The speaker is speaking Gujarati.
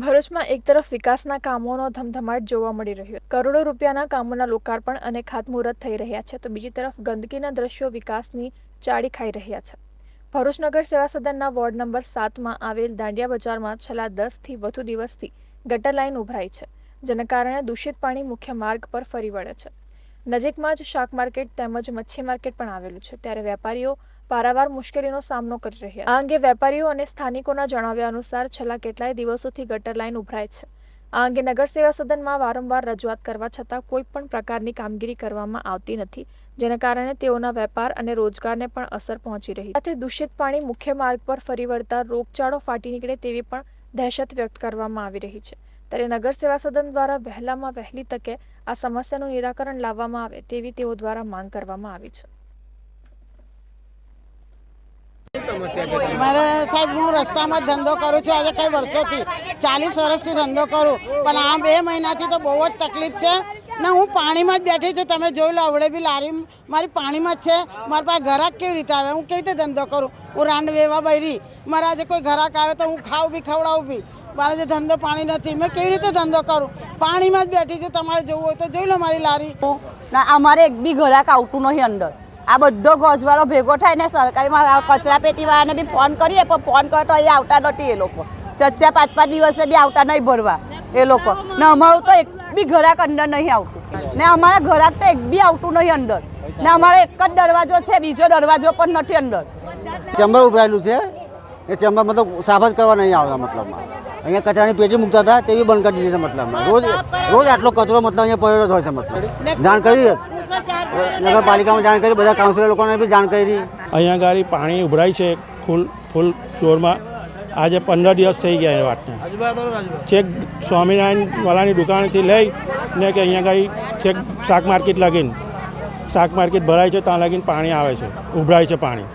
ભરૂચમાં એક તરફ વિકાસના કામોનો ધમધમાટ જોવા મળી રહ્યો, કરોડો રૂપિયાના કામોના લોકાર્પણ અને ખાતમુહૂર્ત થઈ રહ્યા છે, તો બીજી તરફ ગંદકીના દ્રશ્યો વિકાસની ચાડી ખાઈ રહ્યા છે। ભરૂચ નગર સેવા સદનના વોર્ડ નંબર 7માં આવેલ દાંડિયા બજારમાં છેલ્લા 10થી વધુ દિવસથી ગટર લાઇન ઉભરાઈ છે, જેના કારણે દૂષિત પાણી મુખ્ય માર્ગ પર ફરી વળે છે। નજીકમાં જ શાક માર્કેટ તેમજ મચ્છી માર્કેટ પણ આવેલું છે, ત્યારે વેપારીઓ પારાવાર મુશ્કેલીનો સામનો કરી રહ્યા। આ અંગે વેપારીઓ અને સ્થાનિકોના જણાવ્યા અનુસાર છેલ્લા કેટલાય દિવસોથી ગટર લાઇન ઉભરાય છે। આ અંગે નગર સેવા સદનમાં વારંવાર રજૂઆત કરવા છતાં કોઈ પણ પ્રકારની કામગીરી કરવામાં આવતી નથી, જેના કારણે તેઓના વેપાર અને રોજગારને પણ અસર પહોંચી રહી છે। સાથે દૂષિત પાણી મુખ્ય માર્ગ પર ફરી વળતા રોગચાળો ફાટી નીકળે તેવી પણ દહેશત વ્યક્ત કરવામાં આવી રહી છે। ત્યારે નગર સેવા સદન દ્વારા વહેલામાં વહેલી તકે આ સમસ્યાનું નિરાકરણ લાવવામાં આવે તેવી તેઓ દ્વારા માંગ કરવામાં આવી છે। મારે સાહેબ હું રસ્તામાં ધંધો કરું છું, આજે કઈ વર્ષોથી 40 વર્ષથી ધંધો કરું, પણ આ 2 મહિનાથી તો બહુ જ તકલીફ છે ને હું પાણીમાં જ બેઠી છું। તમે જોઈ લો, આવડે બી લારી મારી પાણીમાં જ છે, મારા પાસે ગ્રાહક કેવી રીતે આવે? હું કેવી રીતે ધંધો કરું? હું રાંડ વેવા બૈરી, મારા આજે કોઈ ગ્રાહક આવે તો હું ખાઉં બી ખવડાવું બી, મારે જે ધંધો પાણી નથી, મેં કેવી રીતે ધંધો કરું? પાણીમાં જ બેઠી છું, તમારે જોવું હોય તો જોઈ લો મારી લારી। અમારે એક બી ગ્રાહક આવતું નહીં અંદર। આ બધો ગોજવાળો ભેગો થાય ને સરકારીમાં કચરા પેટીવાળાને બી ફોન કરીએ, પણ ફોન કરે તો અહીંયા આવતા નથી એ લોકો। 4-5 દિવસે બી આવતા નહીં ભરવા એ લોકો, ને અમારું તો એક બી ગ્રાહક અંદર નહીં આવતું, ને અમારા ગ્રાહક તો એક બી આવતું નહીં અંદર, ને અમારો એક જ દરવાજો છે, બીજો દરવાજો પણ નથી અંદર। ચેમ્બર ઉભરાયેલું છે, એ ચેમ્બર મતલબ સાફ જ કરવા નહીં આવતા। મતલબમાં અહીંયા કચરાની પેટી મૂકતા હતા તે બી બંધ કરી દીધી છે। મતલબમાં રોજ આટલો કચરો મતલબ અહીંયા પડેલો જ હોય છે। મતલબ જાણ કરી નગરપાલિકામાં જાણ કરી, બધા કાઉન્સિલર લોકોને બી જાણ કરી। અહીંયા ગાડી પાણી ઉભરાય છે ફૂલ જોરમાં। આજે 15 દિવસ થઈ ગયા એ વાતને। છેક સ્વામિનારાયણવાલાની દુકાનેથી લઈ ને કે અહીંયા ગાડી છેક શાક માર્કેટ લગીને, શાક માર્કેટ ભરાય છે ત્યાં લગીને પાણી આવે છે, ઉભરાય છે પાણી।